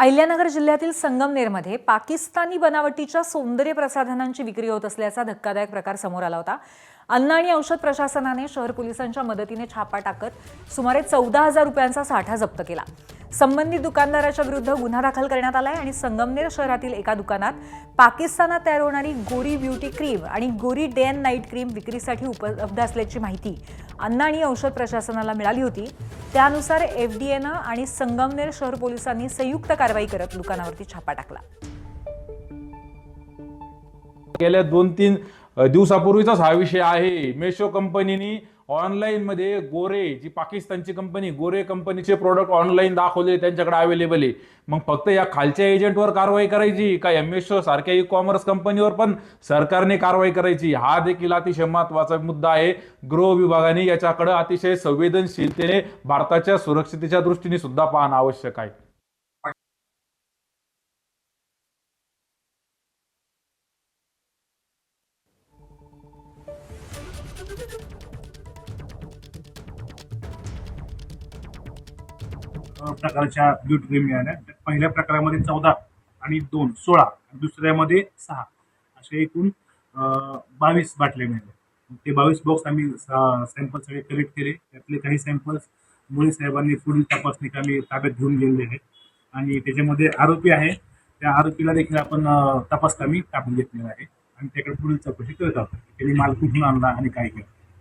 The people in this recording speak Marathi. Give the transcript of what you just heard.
अहिल्यानगर जिल्ह्यातील संगमनेरमध्ये पाकिस्तानी बनावटीच्या सौंदर्य प्रसाधनांची विक्री होत असल्याचा धक्कादायक प्रकार समोर आला होता। अन्न आणि औषध प्रशासनाने शहर पोलिसांच्या मदतीने छापा टाकत सुमारे 14,000 रुपयांचा साठा जप्त केला। संबंधित दुकानदाराच्या विरुद्ध गुन्हा दाखल करण्यात आलाय आणि संगमनेर शहरातील एका दुकानात पाकिस्तानात तयार होणारी गोरी ब्युटी क्रीम आणि गोरी डे अँड नाईट क्रीम विक्रीसाठी उपलब्ध असल्याची माहिती अन्न आणि औषध प्रशासनाला मिळाली होती। त्यानुसार एफडीएनं आणि संगमनेर शहर पोलिसांनी संयुक्त कारवाई करत दुकानावरती छापा टाकला। गेल्या 2-3 दिवसापूर्वीचाच हा विषय आहे। मेशो कंपनीने ऑनलाईन मध्ये गोरे, जी पाकिस्तानची कंपनी, गोरे कंपनीचे प्रोडक्ट ऑनलाईन दाखवले, त्यांच्याकडे अवेलेबल आहे। मग फक्त या खालच्या एजंटवर कारवाई करायची का मेशो सारख्या ई कॉमर्स कंपनीवर पण सरकारने कारवाई करायची? हा देखील अतिशय महत्त्वाचा मुद्दा आहे। गृह विभागाने याच्याकडे अतिशय संवेदनशीलतेने भारताच्या सुरक्षिततेच्या दृष्टीने सुद्धा पाहणं आवश्यक आहे। प्रकारच्या ब्युटी क्रीम मिळाल्या। पहिल्या प्रकारामध्ये 14 आणि 2 16, दुसऱ्यामध्ये 6 असे एकूण 22 बाटल्या मिळाल्या। ते 22 बॉक्स आम्ही सॅम्पल सगळे कलेक्ट केले। त्यातले काही सॅम्पल्स मुळे साहेबांनी पुढील तपासणी आम्ही ताब्यात घेऊन गेलेले आहेत आणि त्याच्यामध्ये आरोपी आहे, त्या आरोपीला देखील आपण तपास कामी टाकून घेतलेला आहे आणि त्याकडे पुढील चौकशी करत आहोत। त्यांनी माल कुठून आणला आणि काय केलं।